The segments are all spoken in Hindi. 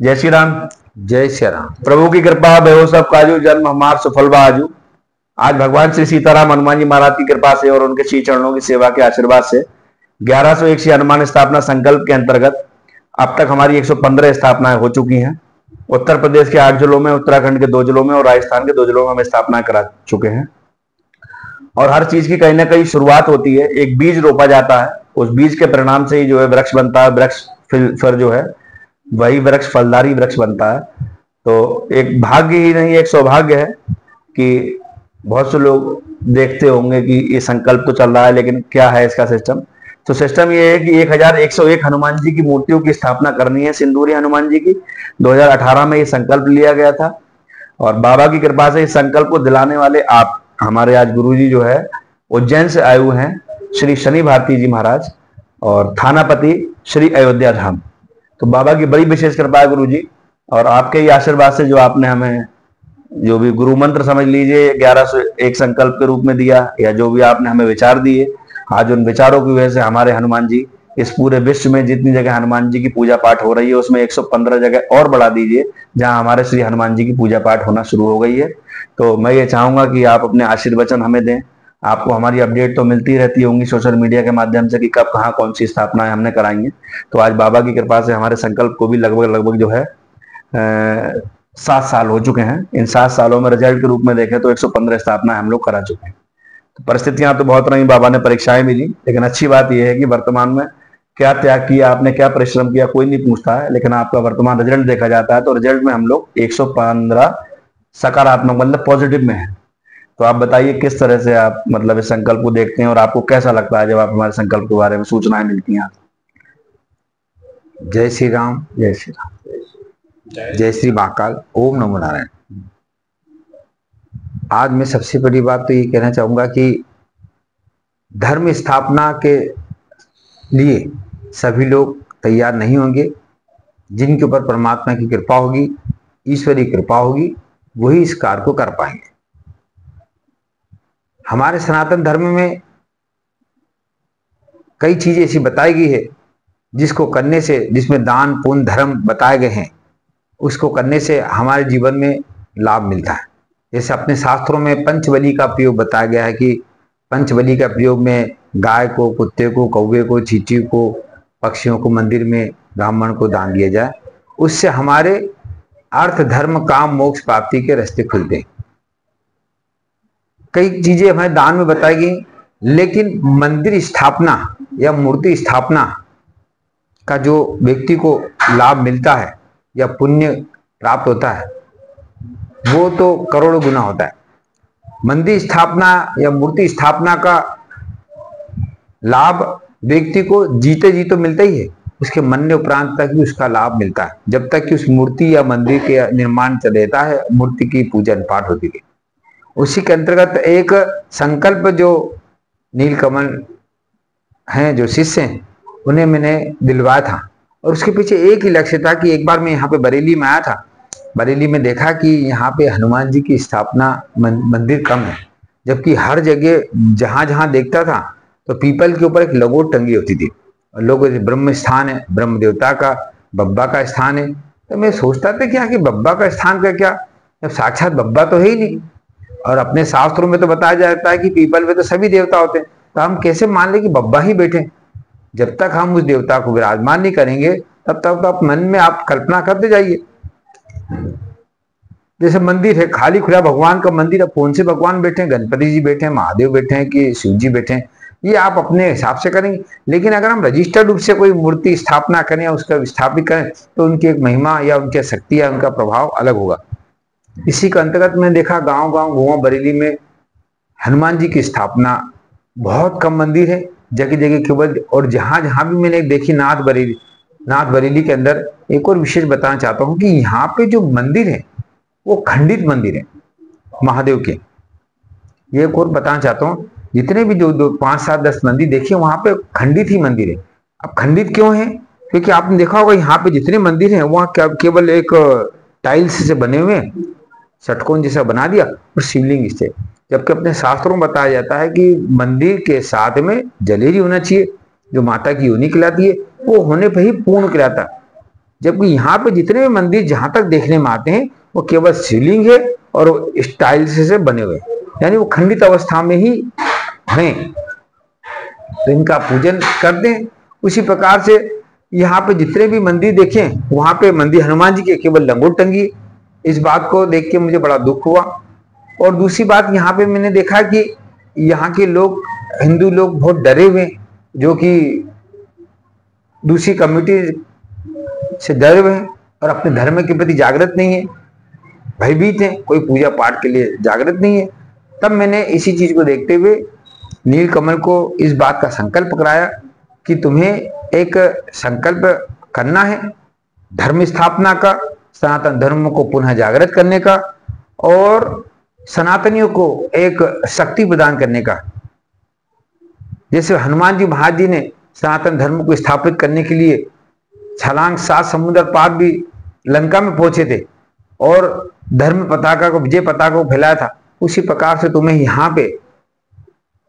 जय श्री राम। जय श्री राम। प्रभु की कृपा भयो सब काजू, जन्म हमार सफल बाजू। आज भगवान श्री सीताराम हनुमान जी महाराज की कृपा से और उनके श्री चरणों की सेवा के आशीर्वाद से 1101 श्री हनुमान स्थापना संकल्प के अंतर्गत अब तक हमारी 115 स्थापनाएं हो चुकी हैं। उत्तर प्रदेश के 8 जिलों में, उत्तराखंड के 2 जिलों में और राजस्थान के 2 जिलों में हम स्थापनाएं करा चुके हैं। और हर चीज की कहीं ना कहीं शुरुआत होती है, एक बीज रोपा जाता है, उस बीज के परिणाम से ही जो है वृक्ष बनता है। वृक्ष फिर जो है वही वृक्ष फलदारी वृक्ष बनता है। तो एक भाग्य ही नहीं, एक सौभाग्य है कि बहुत से लोग देखते होंगे कि ये संकल्प तो चल रहा है, लेकिन क्या है इसका सिस्टम। तो सिस्टम ये है कि 1101 हनुमान जी की मूर्तियों की स्थापना करनी है, सिंदूरी हनुमान जी की। 2018 में ये संकल्प लिया गया था और बाबा की कृपा से इस संकल्प को दिलाने वाले आप हमारे आज गुरु जी जो है उज्जैन से आए हुए हैं, श्री शनि भारती जी महाराज और थानापति श्री अयोध्या धाम। तो बाबा की बड़ी विशेष कृपा है गुरु जी, और आपके ही आशीर्वाद से जो आपने हमें जो भी गुरु मंत्र समझ लीजिए 1101 संकल्प के रूप में दिया, या जो भी आपने हमें विचार दिए, आज उन विचारों की वजह से हमारे हनुमान जी इस पूरे विश्व में जितनी जगह हनुमान जी की पूजा पाठ हो रही है उसमें 115 जगह और बढ़ा दीजिए जहां हमारे श्री हनुमान जी की पूजा पाठ होना शुरू हो गई है। तो मैं ये चाहूंगा कि आप अपने आशीर्वचन हमें दें। आपको हमारी अपडेट तो मिलती रहती होंगी सोशल मीडिया के माध्यम से कि कब कहाँ कौन सी स्थापनाएं हमने कराई हैं। तो आज बाबा की कृपा से हमारे संकल्प को भी लगभग जो है 7 साल हो चुके हैं। इन 7 सालों में रिजल्ट के रूप में देखें तो 115 स्थापनाएं हम लोग करा चुके हैं। तो परिस्थितियां तो बहुत रही, बाबा ने परीक्षाएं भी दी, लेकिन अच्छी बात यह है कि वर्तमान में क्या त्याग किया आपने, क्या परिश्रम किया, कोई नहीं पूछता है, लेकिन आपका वर्तमान रिजल्ट देखा जाता है। तो रिजल्ट में हम लोग 115 सकारात्मक मतलब पॉजिटिव में है। तो आप बताइए किस तरह से आप मतलब इस संकल्प को देखते हैं और आपको कैसा लगता है जब आप हमारे संकल्प के बारे में सूचनाएं मिलती हैं। जय श्री राम। जय श्री राम। जय श्री महाकाल। ओम नमो नारायण। आज मैं सबसे बड़ी बात तो ये कहना चाहूंगा कि धर्म स्थापना के लिए सभी लोग तैयार नहीं होंगे। जिनके ऊपर परमात्मा की कृपा होगी, ईश्वरी कृपा होगी, वही इस कार्य को कर पाएंगे। हमारे सनातन धर्म में कई चीजें ऐसी बताई गई है जिसको करने से, जिसमें दान पुण्य धर्म बताए गए हैं, उसको करने से हमारे जीवन में लाभ मिलता है। जैसे अपने शास्त्रों में पंचबलि का प्रयोग बताया गया है कि पंचबलि का प्रयोग में गाय को, कुत्ते को, कौवे को, चींटी को, पक्षियों को मंदिर में ब्राह्मण को दान दिया जाए। उससे हमारे अर्थ धर्म काम मोक्ष प्राप्ति के रास्ते खुलते हैं। कई चीजें हमारे दान में बताई गई, लेकिन मंदिर स्थापना या मूर्ति स्थापना का जो व्यक्ति को लाभ मिलता है या पुण्य प्राप्त होता है वो तो करोड़ों गुना होता है। मंदिर स्थापना या मूर्ति स्थापना का लाभ व्यक्ति को जीते जी तो मिलता ही है, उसके मरने उपरांत तक भी उसका लाभ मिलता है। जब तक कि उस मूर्ति या मंदिर के निर्माण चल रहता है, मूर्ति की पूजा पाठ होती है। उसी के अंतर्गत एक संकल्प जो नीलकमल हैं, जो शिष्य हैं, उन्हें मैंने दिलवाया था और उसके पीछे एक ही लक्ष्य था कि एक बार मैं यहाँ पे बरेली में आया था। बरेली में देखा कि यहाँ पे हनुमान जी की स्थापना मंदिर कम है, जबकि हर जगह जहां जहां देखता था तो पीपल के ऊपर एक लगोट टंगी होती थी और लोग ब्रह्म स्थान है, ब्रह्म देवता का, बब्बा का स्थान है। तो मैं सोचता था क्या कि बब्बा का स्थान का क्या, जब साक्षात बब्बा तो है ही नहीं। और अपने शास्त्रों में तो बताया जाता है कि पीपल में तो सभी देवता होते हैं, तो हम कैसे मान ले कि बब्बा ही बैठे। जब तक हम उस देवता को विराजमान नहीं करेंगे तब तक तो आप मन में आप कल्पना करते जाइए। जैसे मंदिर है, खाली खुला भगवान का मंदिर, अब कौन से भगवान बैठे हैं, गणपति जी बैठे हैं, महादेव बैठे हैं कि शिव जी बैठे हैं, ये आप अपने हिसाब से करेंगे। लेकिन अगर हम रजिस्टर्ड रूप से कोई मूर्ति स्थापना करें या उसका स्थापित करें तो उनकी एक महिमा या उनकी शक्ति या उनका प्रभाव अलग होगा। इसी के अंतर्गत मैंने देखा गांव गांव गोवा बरेली में हनुमान जी की स्थापना बहुत कम मंदिर है, जगह जगह केवल। और जहां जहां भी मैंने देखी नाथ बरेली के अंदर एक और विशेष बताना चाहता हूं कि यहाँ पे जो मंदिर है वो खंडित मंदिर है महादेव के। ये एक और बताना चाहता हूँ, जितने भी जो 5, 7, 10 मंदिर देखिए वहां पे खंडित ही मंदिर है। अब खंडित क्यों है? क्योंकि आपने देखा होगा यहाँ पे जितने मंदिर हैं वहाँ केवल एक टाइल्स से बने हुए हैं, षटकोण जैसा बना दिया और शिवलिंग से। जबकि अपने शास्त्रों में बताया जाता है कि मंदिर के साथ में जलेरी होना चाहिए, जो माता की योनि कहलाती है, वो होने पर ही पूर्ण कहलाता है। जबकि यहाँ पे जितने भी मंदिर जहां तक देखने में आते हैं वो केवल शिवलिंग है और स्टाइल से बने हुए, यानी वो खंडित अवस्था में ही हैं, तो इनका पूजन करते हैं। उसी प्रकार से यहाँ पे जितने भी मंदिर देखें वहां पे मंदिर हनुमान जी के केवल लंगोट टंगी। इस बात को देख के मुझे बड़ा दुख हुआ। और दूसरी बात यहाँ पे मैंने देखा कि यहाँ के लोग, हिंदू लोग बहुत डरे हुए, जो कि दूसरी कम्युनिटी से डरे हुए हैं और अपने धर्म के प्रति जागृत नहीं है, भयभीत है, कोई पूजा पाठ के लिए जागृत नहीं है। तब मैंने इसी चीज को देखते हुए नीलकमल को इस बात का संकल्प कराया कि तुम्हें एक संकल्प करना है धर्म स्थापना का, सनातन धर्म को पुनः जागृत करने का और सनातनियों को एक शक्ति प्रदान करने का। जैसे हनुमान जी महाराज जी ने सनातन धर्म को स्थापित करने के लिए छलांग 7 समुद्र पार भी लंका में पहुंचे थे और धर्म पताका को, विजय पताका को फैलाया था, उसी प्रकार से तुम्हें यहाँ पे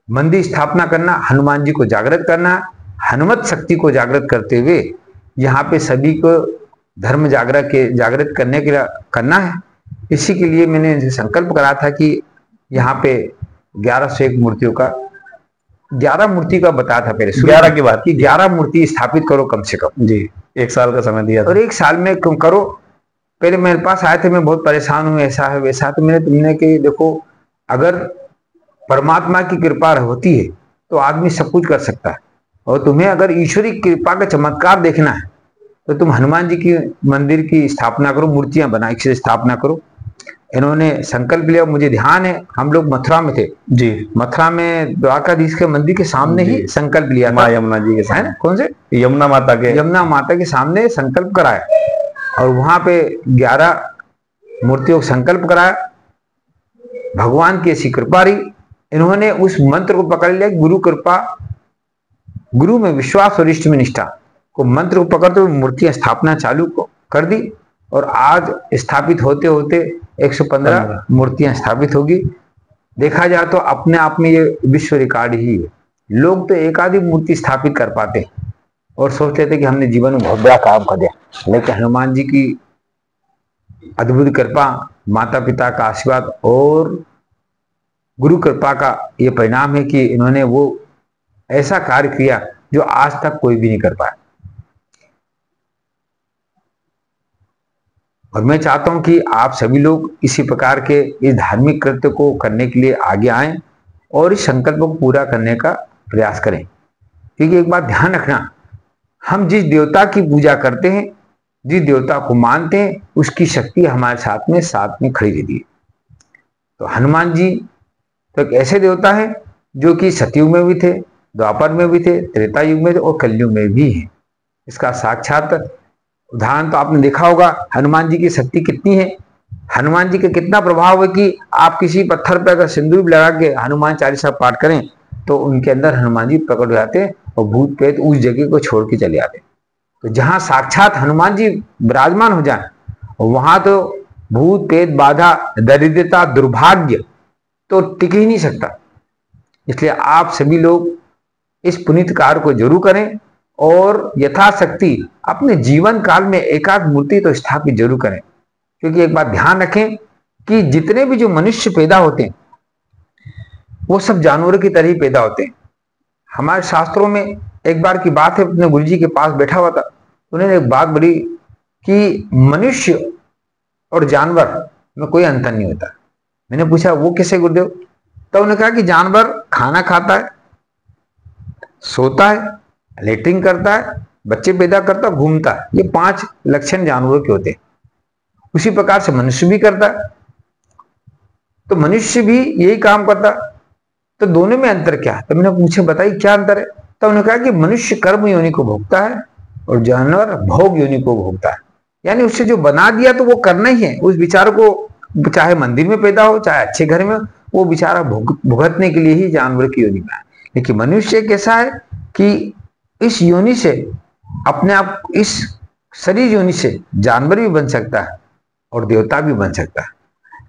मंदिर स्थापना करना, हनुमान जी को जागृत करना, हनुमत शक्ति को जागृत करते हुए यहाँ पे सभी को धर्म जागृत करने के लिए करना है। इसी के लिए मैंने संकल्प करा था कि यहाँ पे 1101 मूर्तियों का, 11 मूर्ति का बताया था पहले 11 की बात कि 11 मूर्ति स्थापित करो कम से कम जी, 1 साल का समय दिया था। और 1 साल में करो। पहले मेरे पास आए थे, मैं बहुत परेशान हूँ, ऐसा है वैसा, तो तुमने कि देखो अगर परमात्मा की कृपा होती है तो आदमी सब कुछ कर सकता है, और तुम्हें अगर ईश्वरी कृपा का चमत्कार देखना है तो तुम हनुमान जी की मंदिर की स्थापना करो, मूर्तियां बनाई से स्थापना करो। इन्होंने संकल्प लिया। मुझे ध्यान है हम लोग मथुरा में थे जी, मथुरा में द्वारकाधीश के मंदिर के सामने ही संकल्प लिया था, यमुना जी के सामने, कौन से यमुना माता के सामने संकल्प कराया और वहां पे 11 मूर्तियों का संकल्प कराया। भगवान की ऐसी कृपा रही, इन्होंने उस मंत्र को पकड़ लिया, गुरु कृपा, गुरु में विश्वास और इष्ट में निष्ठा को मंत्र को पकड़ते हुए मूर्तियां स्थापना चालू कर दी और आज स्थापित होते होते 115 मूर्तियां स्थापित होगी। देखा जाए तो अपने आप में ये विश्व रिकॉर्ड ही है। लोग तो एक आधी मूर्ति स्थापित कर पाते हैं और सोचते थे कि हमने जीवन में बहुत बड़ा काम कर दिया, लेकिन हनुमान जी की अद्भुत कृपा, माता पिता का आशीर्वाद और गुरु कृपा का ये परिणाम है कि इन्होंने वो ऐसा कार्य किया जो आज तक कोई भी नहीं कर पाया। और मैं चाहता हूं कि आप सभी लोग इसी प्रकार के इस धार्मिक कृत्य को करने के लिए आगे आएं और इस संकल्प को पूरा करने का प्रयास करें। क्योंकि एक बात ध्यान रखना, हम जिस देवता की पूजा करते हैं, जिस देवता को मानते हैं, उसकी शक्ति हमारे साथ में खड़ी रहती है। तो हनुमान जी तो एक ऐसे देवता है जो कि सतयुग में भी थे, द्वापर में भी थे, त्रेता युग में थे और कलयुग में भी है। इसका साक्षात उदाहरण तो आपने देखा होगा, हनुमान जी की शक्ति कितनी है, हनुमान जी का कितना प्रभाव है कि आप किसी पत्थर पर अगर सिंदूर लगा के हनुमान चालीसा पाठ करें तो उनके अंदर हनुमान जी प्रकट हो जाते हैं और भूत प्रेत उस जगह को छोड़ के चले आते हैं। तो जहां साक्षात हनुमान जी विराजमान हो जाए वहां तो भूत प्रेत, बाधा, दरिद्रता, दुर्भाग्य तो टिक ही नहीं सकता। इसलिए आप सभी लोग इस पुनीत कार्य को जरूर करें और यथाशक्ति अपने जीवन काल में एकाध मूर्ति तो स्थापित जरूर करें। क्योंकि एक बात ध्यान रखें कि जितने भी जो मनुष्य पैदा होते हैं वो सब जानवरों की तरह ही पैदा होते हैं। हमारे शास्त्रों में एक बार की बात है, अपने गुरुजी के पास बैठा हुआ था, उन्होंने एक बात बोली कि मनुष्य और जानवर में कोई अंतर नहीं होता। मैंने पूछा वो कैसे गुरुदेव? तो उन्होंने कहा कि जानवर खाना खाता है, सोता है, लेटरिंग करता है, बच्चे पैदा करता है, घूमता है, ये 5 लक्षण जानवरों के होते हैं। उसी प्रकार से मनुष्य भी करता है, तो मनुष्य भी यही काम करता है, तो दोनों में अंतर क्या है? तो मैंने पूछे बताइए क्या अंतर है? तो उन्होंने कहा कि मनुष्य कर्म योनि को भोगता है और जानवर भोग योनि को भोगता है। यानी उससे जो बना दिया तो वो करना ही है। उस विचार को चाहे मंदिर में पैदा हो चाहे अच्छे घर में, वो बेचारा भुगतने के लिए ही जानवर की योनि में है। लेकिन मनुष्य कैसा है कि इस योनि से अपने आप, इस शरीर योनि से जानवर भी बन सकता है और देवता भी बन सकता है।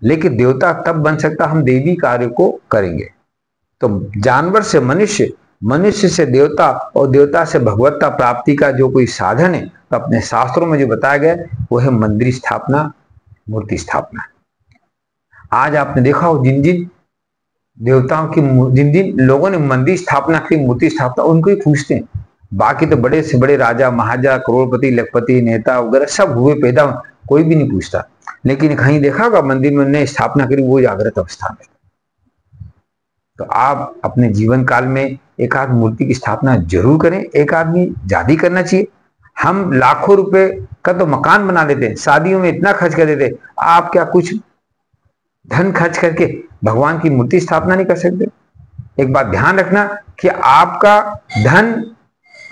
लेकिन देवता तब बन सकता हम देवी कार्य को करेंगे। तो जानवर से मनुष्य मनुष्य से देवता और देवता से भगवत्ता प्राप्ति का जो कोई साधन है, तो अपने शास्त्रों में जो बताया गया वो है मंदिर स्थापना, मूर्ति स्थापना। आज आपने देखा हो जिन जिन देवताओं की, जिन जिन लोगों ने मंदिर स्थापना की, मूर्ति स्थापना, उनको ही पूछते हैं। बाकी तो बड़े से बड़े राजा, महाराजा, करोड़पति, लखपति, नेता वगैरह सब हुए पैदा, कोई भी नहीं पूछता। लेकिन कहीं देखा होगा मंदिर में उन्होंने स्थापना करी, वो जागृत अवस्था में। तो आप अपने जीवन काल में एक आध मूर्ति की स्थापना जरूर करें। एक आदमी ज्यादा करना चाहिए। हम लाखों रुपए का तो मकान बना देते हैं, शादियों में इतना खर्च कर देते, आप क्या कुछ धन खर्च करके भगवान की मूर्ति स्थापना नहीं कर सकते? एक बात ध्यान रखना कि आपका धन,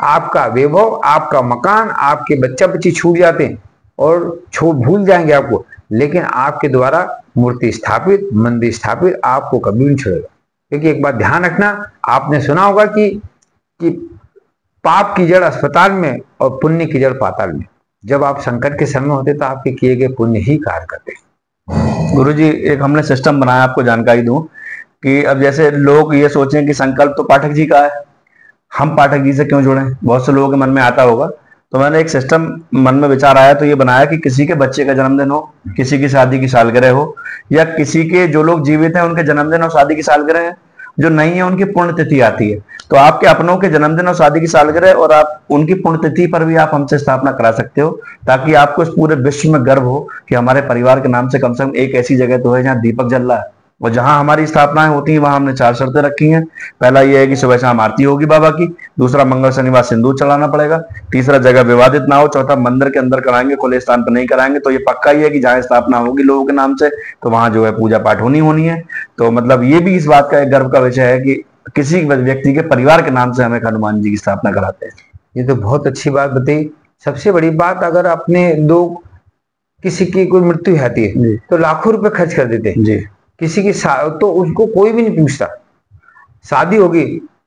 आपका वैभव, आपका मकान, आपके बच्चा बच्ची छूट जाते हैं और भूल जाएंगे आपको, लेकिन आपके द्वारा मूर्ति स्थापित, मंदिर स्थापित आपको कभी नहीं छोड़ेगा। क्योंकि एक बात ध्यान रखना, आपने सुना होगा कि पाप की जड़ अस्पताल में और पुण्य की जड़ पाताल में। जब आप संकट के समय होते तो आपके किए गए पुण्य ही कार्य करते। गुरुजी, एक हमने सिस्टम बनाया, आपको जानकारी दूं कि अब जैसे लोग ये सोचें कि संकल्प तो पाठक जी का है, हम पाठक जी से क्यों जुड़ें, बहुत से लोगों के मन में आता होगा। तो मैंने एक सिस्टम मन में विचार आया तो ये बनाया कि किसी के बच्चे का जन्मदिन हो, किसी की शादी की सालगिरह हो, या किसी के जो लोग जीवित हैं उनके जन्मदिन और शादी की सालगिरह है, जो नहीं है उनकी पुण्यतिथि आती है, तो आपके अपनों के जन्मदिन और शादी की सालगिरह और आप उनकी पुण्यतिथि पर भी आप हमसे स्थापना करा सकते हो, ताकि आपको इस पूरे विश्व में गर्व हो कि हमारे परिवार के नाम से कम एक ऐसी जगह तो है जहाँ दीपक जल रहा है। और जहां हमारी स्थापनाएं होती हैं वहां हमने 4 शर्तें रखी हैं। पहला यह है कि सुबह शाम आरती होगी बाबा की, दूसरा मंगल शनिवार सिंदूर चढ़ाना पड़ेगा, तीसरा जगह विवादित ना हो, चौथा मंदिर के अंदर कराएंगे, खुले स्थान पर नहीं कराएंगे। तो ये पक्का ही है कि जहां स्थापना होगी लोगों के नाम से तो वहां जो है पूजा पाठ होनी है। तो मतलब ये भी इस बात का एक गर्व का विषय है कि किसी व्यक्ति के परिवार के नाम से हमें हनुमान जी की स्थापना कराते हैं। ये तो बहुत अच्छी बात बताई। सबसे बड़ी बात, अगर अपने लोग किसी की कोई मृत्यु होती है तो लाखों रुपए खर्च कर देते हैं जी। किसी की तो उसको कोई भी नहीं पूछता। शादी होगी,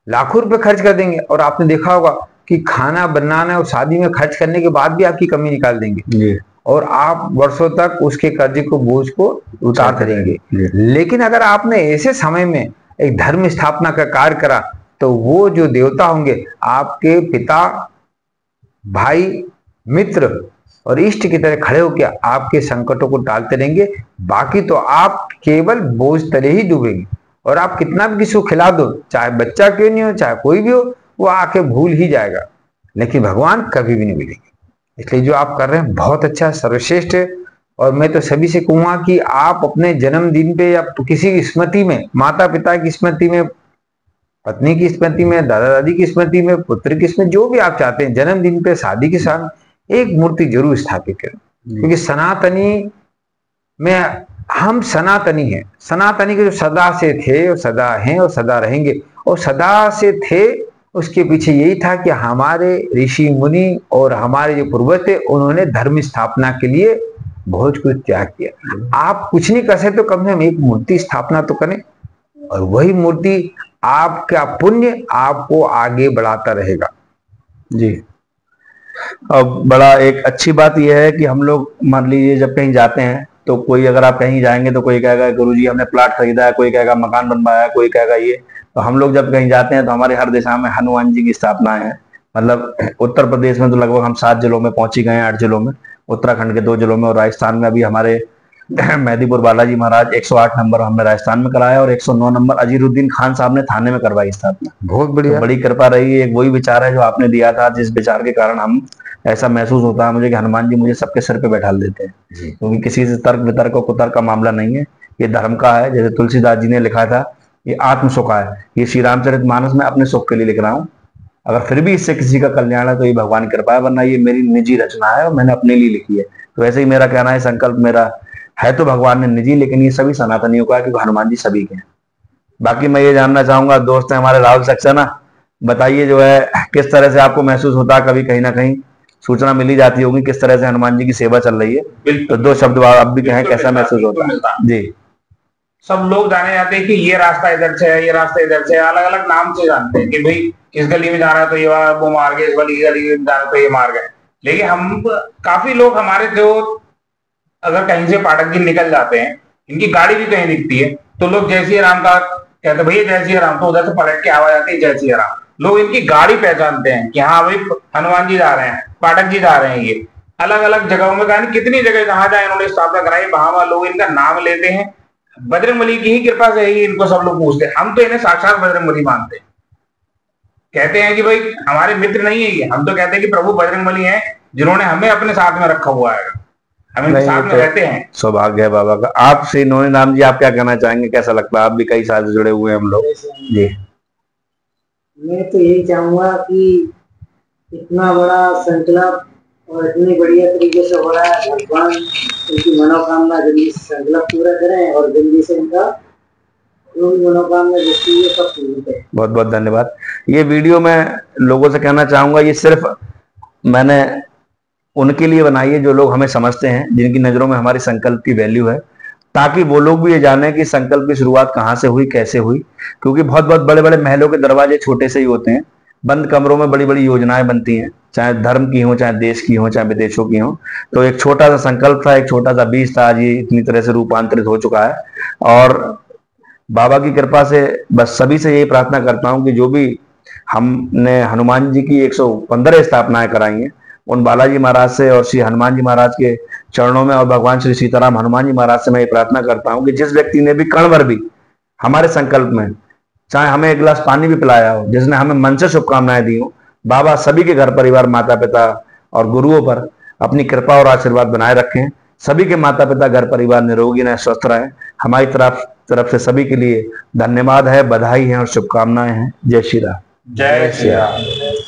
लाखों रुपए खर्च कर देंगे, और आपने देखा होगा कि खाना बनाना और शादी में खर्च करने के बाद भी आपकी कमी निकाल देंगे जी। और आप वर्षों तक उसके कर्जे को, बोझ को उतारते रहेंगे। लेकिन अगर आपने ऐसे समय में एक धर्म स्थापना का कार्य करा तो वो जो देवता होंगे आपके पिता, भाई, मित्र और इष्ट की तरह खड़े होकर आपके संकटों को टालते रहेंगे। बाकी तो आप केवल बोझ तले ही डूबेंगे, और आप कितना भी किसी को खिला दो, चाहे बच्चा क्यों नहीं हो, चाहे कोई भी हो, वो आके भूल ही जाएगा, लेकिन भगवान कभी भी नहीं मिलेंगे। इसलिए जो आप कर रहे हैं बहुत अच्छा, सर्वश्रेष्ठ है। और मैं तो सभी से कहूंगा कि आप अपने जन्मदिन पे या किसी की स्मृति में, माता पिता की स्मृति में, पत्नी की स्मृति में, दादा दादी की स्मृति में, पुत्र की स्मृति, जो भी आप चाहते हैं, जन्मदिन पे, शादी के साथ एक मूर्ति जरूर स्थापित करें। क्योंकि सनातनी में हम सनातनी हैं। सनातनी के जो सदा से थे और सदा हैं और सदा रहेंगे, और सदा से थे उसके पीछे यही था कि हमारे ऋषि मुनि और हमारे जो पूर्वज थे उन्होंने धर्म स्थापना के लिए बहुत कुछ त्याग किया। आप कुछ नहीं कर सकते तो कम से कम एक मूर्ति स्थापना तो करें, और वही मूर्ति आपका पुण्य आपको आगे बढ़ाता रहेगा। जी। अब बड़ा एक अच्छी बात यह है कि हम लोग मान लीजिए जब कहीं जाते हैं तो कोई, अगर आप कहीं जाएंगे तो कोई कहेगा गुरुजी हमने प्लाट खरीदा है, कोई कहेगा मकान बनवाया है, कोई कहेगा ये। तो हम लोग जब कहीं जाते हैं तो हमारे हर दिशा में हनुमान जी की स्थापना है। मतलब उत्तर प्रदेश में तो लगभग हम 7 जिलों में पहुंच ही गए हैं, 8 जिलों में, उत्तराखंड के 2 जिलों में, और राजस्थान में अभी हमारे मेहदीपुर बालाजी महाराज 108 नंबर हमने राजस्थान में कराया और 109 नंबर अजीरुद्दीन खान साहब ने थाने में करवाई स्थापना। बहुत बढ़िया, तो बड़ी कृपा रही। एक वही विचार है जो आपने दिया था, जिस विचार के कारण हम ऐसा महसूस होता है मुझे कि हनुमान जी मुझे सबके सिर पे बैठा देते हैं, क्योंकि किसी से तर्क वितर्क और कुतर्क का मामला नहीं है, ये धर्म का है। जैसे तुलसीदास जी ने लिखा था, ये आत्म सुख है, ये श्री रामचरितमानस में अपने सुख के लिए लिख रहा हूँ, अगर फिर भी इससे किसी का कल्याण है तो ये भगवान की कृपा है, वरना ये मेरी निजी रचना है और मैंने अपने लिए लिखी है। तो वैसे ही मेरा कहना है, संकल्प मेरा है तो भगवान ने निजी, लेकिन ये सभी सनातनियों का है क्योंकि हनुमान जी सभी के हैं। बाकी मैं ये जानना चाहूंगा, दोस्त है हमारे राहुल सक्सेना, बताइए जो है किस तरह से आपको महसूस होता है, कभी कहीं ना कहीं सूचना मिली जाती होगी किस तरह से हनुमान जी की सेवा चल रही है, तो 2 शब्द आप भी कहें, कैसा महसूस होता है? जी। सब लोग जाने जाते हैं कि ये रास्ता इधर से है, ये रास्ता इधर से है, अलग अलग नाम से जानते हैं कि भाई इस गली में जाना है तो ये वो मार्ग है, इस गली में जाना है तो ये मार्ग है। लेकिन हम काफी लोग हमारे जो अगर कहीं से पाठक जी निकल जाते हैं, इनकी गाड़ी भी कहीं दिखती है तो लोग जय सिया राम का कहते, भैया जय सिया राम, तो उधर से पलट के आवाज आती है जय सिया राम। लोग इनकी गाड़ी पहचानते हैं कि हाँ भाई हनुमान जी जा रहे हैं, पाठक जी जा रहे हैं। ये अलग अलग जगहों में कहा कितनी जगह जहां जहां इन्होंने स्थापना कराई, वहां लोग इनका नाम लेते हैं। बजरंगबली की ही कृपा से ही इनको सब लोग पूछते हैं। हम तो इन्हें साक्षात बजरंगबली मानते हैं, कहते हैं कि भाई हमारे मित्र नहीं है ये, हम तो कहते हैं कि प्रभु बजरंगबली हैं जिन्होंने हमें अपने साथ में रखा हुआ है, हम इनके साथ में रहते हैं। सौभाग्य है बाबा का। आप श्री नोनी राम जी, आप क्या कहना चाहेंगे, कैसा लगता है? आप भी कई साल से जुड़े हुए हैं हम लोग जी। मैं तो यही चाहूंगा कि इतना बड़ा संकल्प और इतनी बढ़िया तरीके से हो रहा है, भगवान उनकी मनोकामना जल्दी से संकल्प पूरा करें और जल्दी से इनका मनोकामना जिसकी ये सब पूरी करें। बहुत बहुत धन्यवाद। ये वीडियो मैं लोगों से कहना चाहूंगा, ये सिर्फ मैंने उनके लिए बनाई है जो लोग हमें समझते हैं, जिनकी नजरों में हमारी संकल्प की वैल्यू है, ताकि वो लोग भी ये जाने कि संकल्प की शुरुआत कहाँ से हुई, कैसे हुई। क्योंकि बहुत बहुत बड़े बड़े महलों के दरवाजे छोटे से ही होते हैं, बंद कमरों में बड़ी बड़ी योजनाएं बनती हैं, चाहे धर्म की हो, चाहे देश की हो, चाहे विदेशों की हो। तो एक छोटा सा संकल्प था, एक छोटा सा बीज था, आज ये इतनी तरह से रूपांतरित हो चुका है। और बाबा की कृपा से बस सभी से यही प्रार्थना करता हूं कि जो भी हमने हनुमान जी की 115 स्थापनाएं कराई हैं, उन बालाजी महाराज से और श्री हनुमान जी महाराज के चरणों में और भगवान श्री सीताराम हनुमान जी महाराज से मैं ये प्रार्थना करता हूं कि जिस व्यक्ति ने भी कण भर भी हमारे संकल्प में, चाहे हमें एक गिलास पानी भी पिलाया हो, जिसने हमें मन से शुभकामनाएं दी हो, बाबा सभी के घर परिवार, माता पिता और गुरुओं पर अपनी कृपा और आशीर्वाद बनाए रखें। सभी के माता पिता, घर परिवार निरोगी रहें, स्वस्थ रहें। हमारी तरफ से सभी के लिए धन्यवाद है, बधाई है और शुभकामनाएं हैं। जय श्री राम। जय श्री राम।